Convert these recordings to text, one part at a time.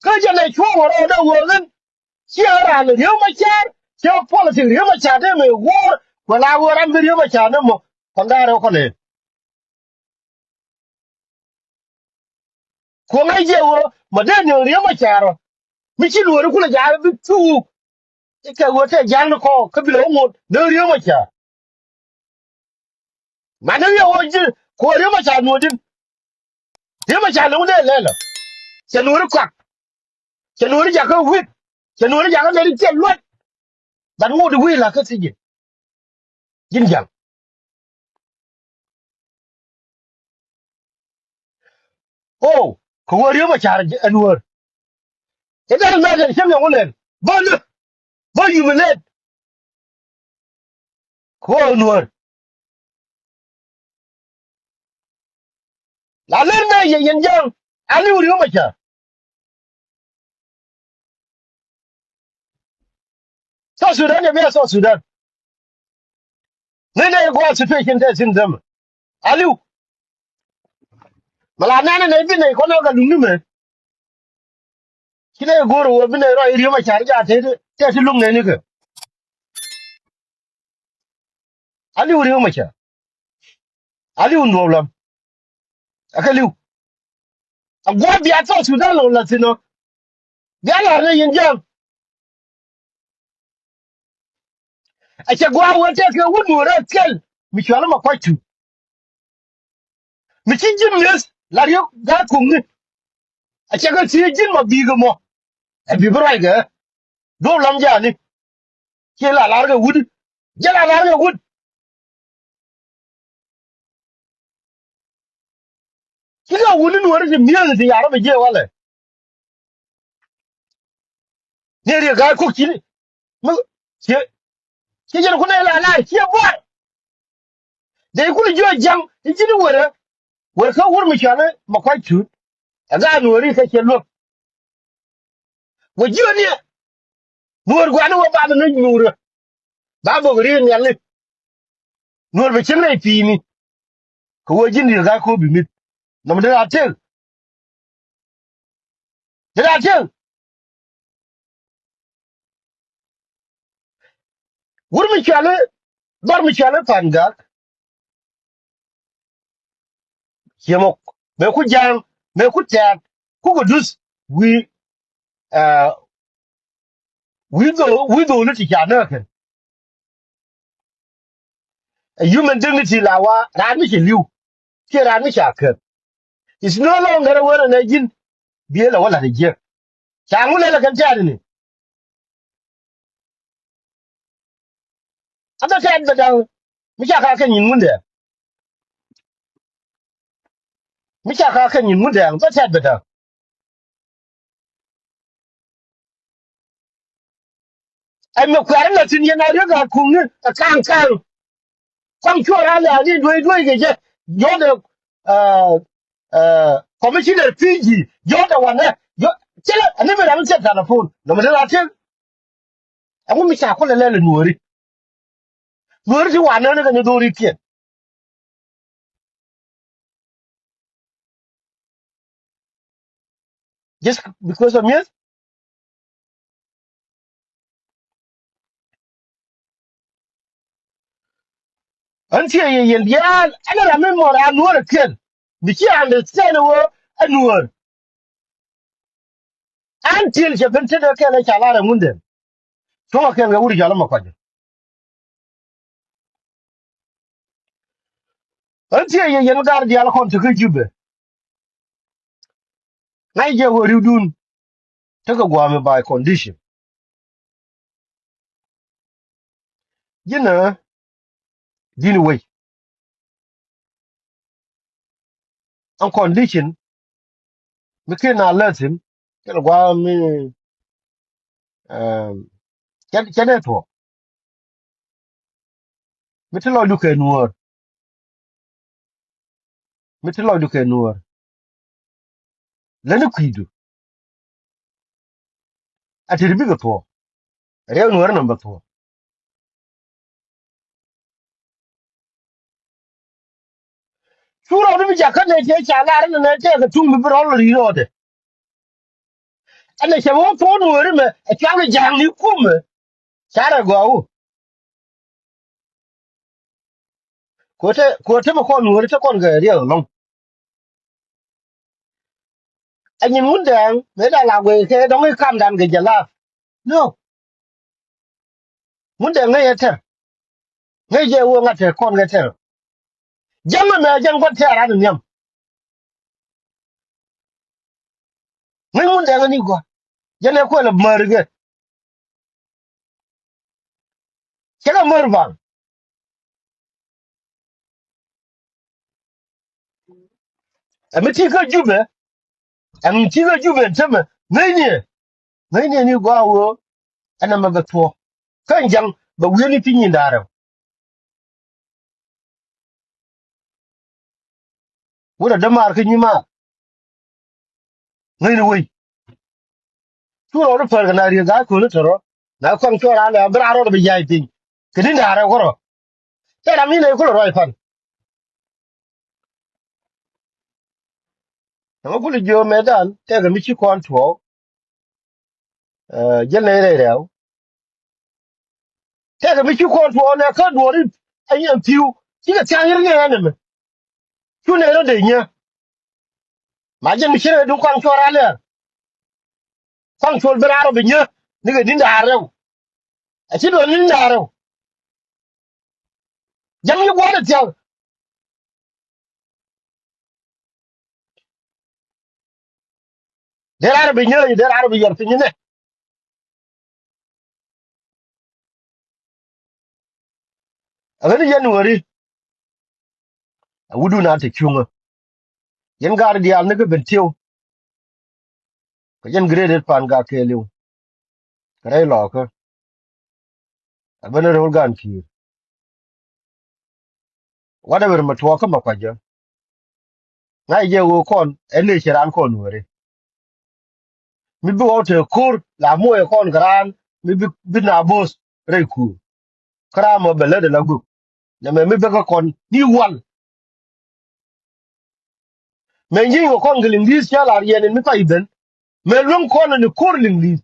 Ka jale chwa woro da wogen. Siara le yo ma char. Sia policy yo ma char de me war. Wala wora mi yo ma char de mo. Kondare ko le. Ko ngai je wo ma de ni yo ma char. Mi chi lu ko la ja bi tu. Ika wo te jan ko ka bi lo mo de yo ma char. Ma de yo wo ji ko yo ma char no din. Yo ma char lo de le lo. Se no ru kwak. Se no ru ja ka wit. Se no ru ja ka le ti lot. Dan ngo de wi la ka ti jin jang. Oh, ko wo yo ma char anwar. It doesn't matter if you're willing. But you will let go onward. La len na yen jang. Ali uri ma cha. So Sudan ya be so Sudan. Ne go situation test in them. Ali mala na ne bi ne ko na ga lungu me. Kine go ro bi ne ro iri ma cha ja te lung ne ni ke. Ali uri ma cha. Ali un problem. Akali. Agwa bi ata Sudan lo la tino. Bi ala ne yen jang. Acha gwa wo te ke wunu ra kel. Mi chwala ma kwatu. Mi chin jin mes la yo ga kum a chaga ti jin ma bi go mo e bi bra ga do lam ja ni ke la ga wud ja la ga wud ki ga wud ni wori mi ya ti ya ra be je wala ne ri ga ko ki mu ke je ko na la ki bo de ku jo jam ti ni wora ka wor mi chana ma kwa chu ga no ri ka ke lo wo ji ni nur gwa no ba no nur ba bo ri ni ali nur be chen nei pi ni ko wo ji ni ga ko bi mi no me da tel da tel wor mi chana bar mi chana panga yemo me ku jang me ku tat ku go dus uh we do no ti kana kan a human dignity lawa ran mi liu ke ran mi shakar is no longer wala na jin biye la wala da je changu le kan tat ni aba tat da dan mi shaka kan yin mun da mi shaka kan yin mun da ba tat da dan ai me kwara na tin yana riga kun ni kan kan kwang chora la ni doi ge je yo da commissioner Fiji yo da wana yo tele ani me ram set telephone no me la tin aku mi cha ko le le nuori ti wana ne ga do ri pien just because of me anti ye yen dia ana ra me mo ra nuori ken mi chi understand wo anuor until je bente de kele cha la munde to ken ga wuri jalo makwaje anti ye yen gar dia la kon to ke jube ngai je wo ridun to ga gwa me by condition you know din way on condition mi ke na lesson ke gwa mi um ke to mi te lo du ke nuor mi te lo du ke nuor le ne kwidu ati bi ga to re nuor number 2 sura ni mi jakka ne te cha la ne te ga tung mi bro ri ro de ane che wo to nuore me e cha ga jang ni kume chara go ko te mo ko nuore te kon ga ri long anyin Ngundeng me da la we ke dong i kam dan ga jala no Ngundeng ngai te ngai je wo ngate kon ga te jang me jang kon te ara ni nyam ngai Ngundeng ni go jene ko la mar ge ke la mar ba ami ti ka jube ami ti ka jube te me ngai ni go wo ana ma ga to kan jang ba wi ni tin yin dare wo da mar ka ni ma ngai ni wi tu ro fa ga na ri ga ko ni to ro na kon to ra le bra ro bi jai pin kini dare ko ro te ra mi ne ko ro fan no ko jo medan te ga mi chi kon to je ne re te ga mi chi kon to na ka do ri ayen piu ti ga ta yin ne ne me tu ne ro de nya ma je mi chere du kon to ra le kon to bra ro bi nya ni ga din dare a chi do ni dare jam ni go da ta de ra bi nya de ra bi yer tin ne a ga ni yen wori wudu na ta kyunga yen gar di al ne ga ben tiu ko yen graded pan ga ke liu kare lo ko a ben ro gan ki whatever ma to ka ma kwa je ngai je wo kon ene chiran kon wori mi bi wote kur la mo e kon gran mi bi na bos re ku kra mo bele de lagu na me mi be ka kon ni wal me ngi ko kon gling dis cha la yen mi pa iben me lum kon ni kur ling dis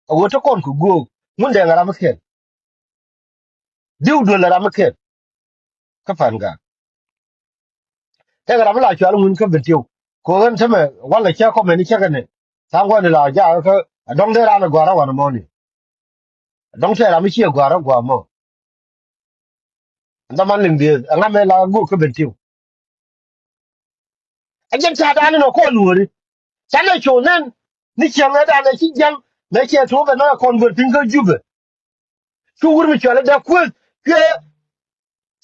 a wote kon ku go mun de ngara makel diu do la makel ka fan ga te ngara bla cha mun ka betiu ko gan tame wala cha ko me ni cha ne sangwa de la ja ka dong de ra na gwa ra wa mo ni dong te ra mi chi gwa ra gwa mo nda man ling dis nga me la go ka betiu a jen ta da no ko luri chane chonen ni changa da na chi jang na che to ga na convert pinga jube chu wur mi chala da ku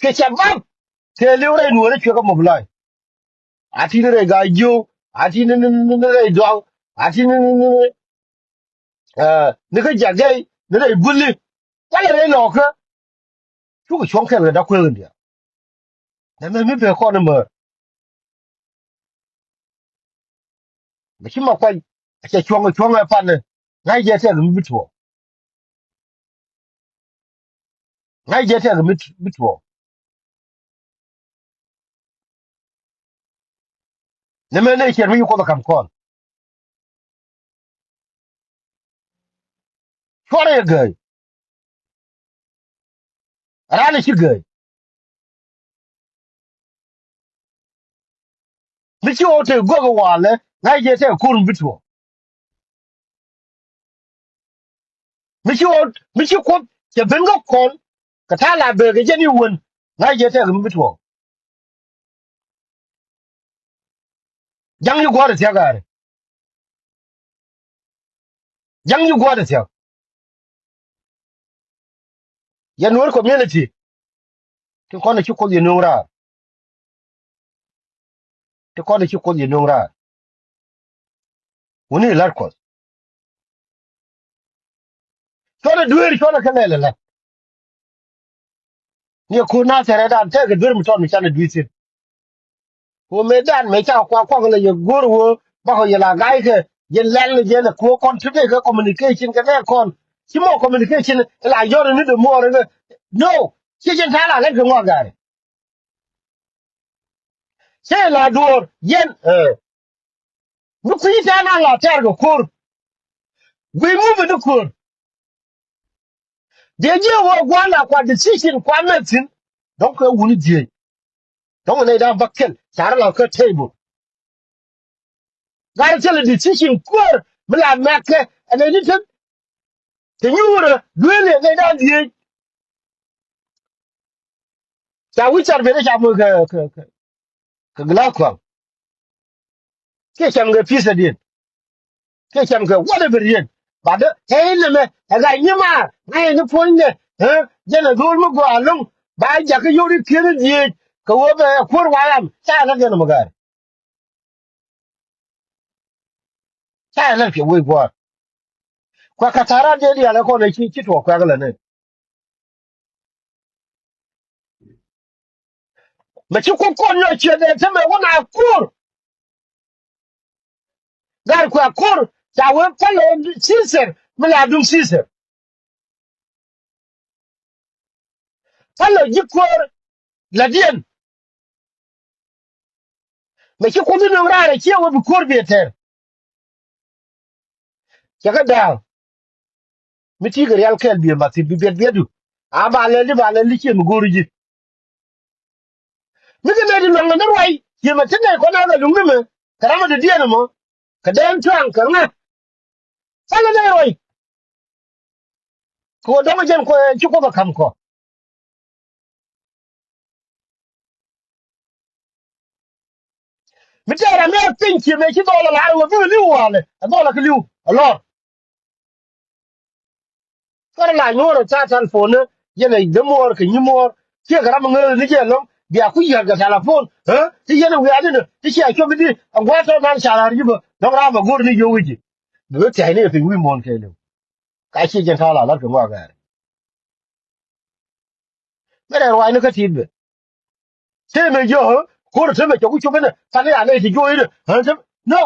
ke chabab ke leure nuore che ko moblai ati ne ga jo ati ne re do ati ne ga jagai ne re bulli wala re no ka chu ko chon ke da ku ndia na me mi pe ko na mo mi chi ma kwa che chon pa ne ngai je te mi bitwo ngai je te mi bitwo ne me ne che mi ko da kam kon chore ga rana shi ga mi chi o te go go wale ngai je te ku bitwo mi chi ko che ben go kon ka ta la be ga je ni won ngai je te mi bitwo jang yu gwa de te ga jang yu gwa de te ya nur community to ko na chi ko ye nura to ko na chi ko ye nura woni lar ko to da duer to na kana la ni ko na tere da te ga dur mi to mi chana duisi ko me dan me cha kwa le ye gor wo ba ko ye la gai ke ye len le ye na ko kon to ga communication ka ne kon chi mo communication la yo ni de mo re no chi jen ta la le ko ngwa ga che la dur yen mu ku ta na la ter go kur we move the court de je wo gwala kwa decision kwa metin donc woni die donc ne da bakel chara la ko table gar tell decision court bla make and anything the nyura duele ne da die ta wichar be da mo ka gla kwa ke cham ga pisa din ke cham ga whatever yen ba da hey ne me ga nyima ngai ne fonne je na dol mo go along ba ja ka yori kire die ka wo be kur wayam ta na ge no magar ta na ke we go kwa katara de dia la ko ne ki to kwa ga ne me ki ko ko no che de te me wona kur gar kwa kur ta we fa le sister me la dum sister fa le ji kur la dien me ki ko no ra re ki wo bi kur bi te ka da mi ti gar yal kel bi ma ti bi be du a ba le li ki mu goru ji mi ke me di lo na wai ki ma ti ne ko na ga lungu me karama de dien mo ka den twan ka nga fa le ne wai ko do ma jen ko ki ko ba kam ko mi te ra me pinki me ki do la wo bi li wa le do la ki li a lot kar la nyoro ta telephone yana da mor ka ni mor ke gara mun ni je no biya ku ya ga telephone ti yana wi adina ti shi a kyo bidi an gwato nan shara riba don ra ba gor ni yo wiji do ta ne fi wi mon ke le ka shi jen ta la ka ma ga mere wa ni ka ti be sai me yo ko da me ku chu bene ta ne ya ne ti yo ide no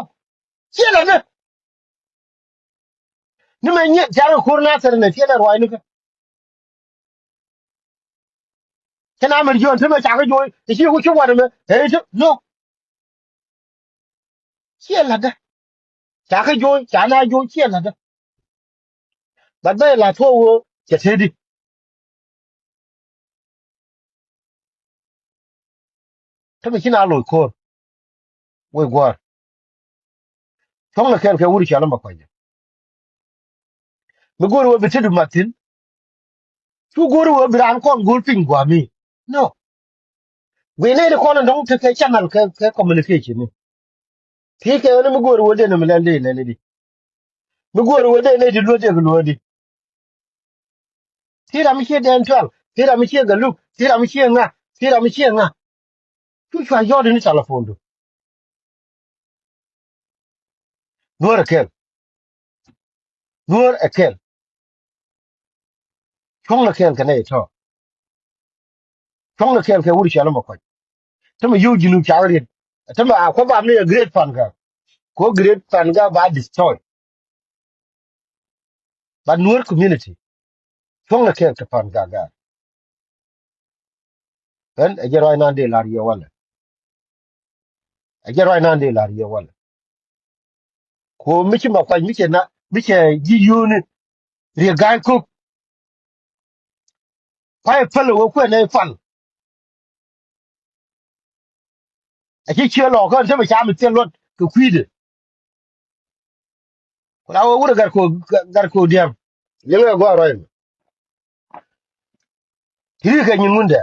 shi la ne ni me nye ta ko na sar ne ti da wa ni ka kana mer yo ta me ta ga yo ti shi ku chu wa de me no shi la da chả cái vui chả na vui chia là đó bạn đây là thua vô chỉ thế đi thế mình chỉ nào lôi cô quay qua không là cái uri chả làm bao nhiêu mình gọi vào bên trên mặt tin chú gọi vào bên anh con gọi pin qua mi no vì này con nó đóng cái channel cái communication này thì cái này mình gọi vào đây mình lên đi mình gọi vào đây này đi luôn đi thì làm gì đen trăng thì làm gì cái lúc thì làm gì ngã thì làm gì ngã chú phải do đến telephone đó nuôi cái không là cái này thôi không là cái uri chả làm bao nhiêu tama yu jinu chawrin tama ko ba me great fan ga ko great fan ga ba destroy ba nur community thong la ke fan ga kan e jero ina de lar ye wala e jero ina de lar ye wala ko miki ma kwa miki na miki ji yuni ri ga ko pa falo wo ko ne fan e ki che lo ko tama cha mi ten lot ko kwide ko da wo wura gar ko diam yenga go roy kiri ka nyin munde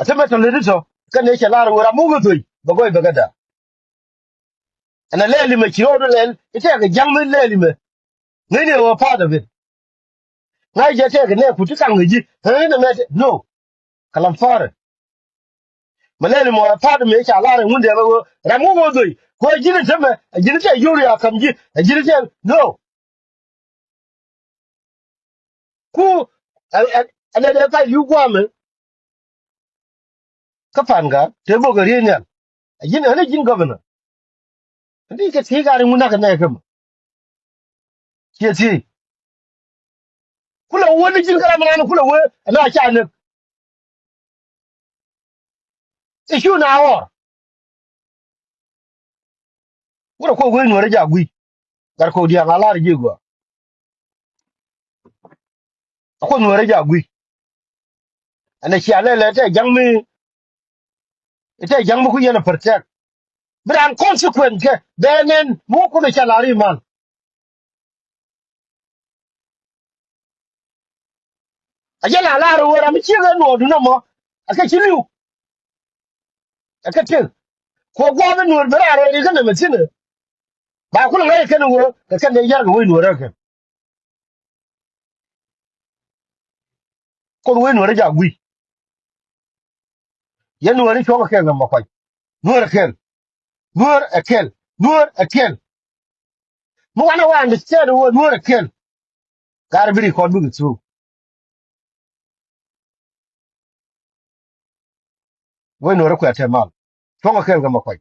atama to le dito kan ne che lar wura mu go toy ba goy ba gada ana leli me kiro do len ite ga jangme leli me ne wa part of it na je te ga ne ku tukan ji he na me no kalam fare ma leli mo part me cha la mun de ba go ramu go doi ko jini te me jini te yuri akam ji jini te no ku ana de fa yu gwa me ka fan ga te bo ga ri ne jini ana jin governor ndi ke ti ga ri mun na ka ne kam ke ti kula woni jin kala mana kula we na cha ne issue na wa wura ko go no ra ja gui gar ko dia ngala ri go ko nuore ja gwi ana chiale le te jangmi ite jangmu ku yena protect bran consequent ke benen mu ku ne chalari man ajala la ro wora mi chiga no du no mo aka chiliu aka tin ko gwa be nuor bra ro ni kana masine ba ku ngai kana wo ka kan ne yar go nuore ke ko wo nuore ja gwi ye nuore cho ka ke ngam ko nuore ken nuor akel nuor akel mo wana wa understand wo nuor akel gar biri ko bu tsu wo nuore ko te mal cho ka ke ngam ko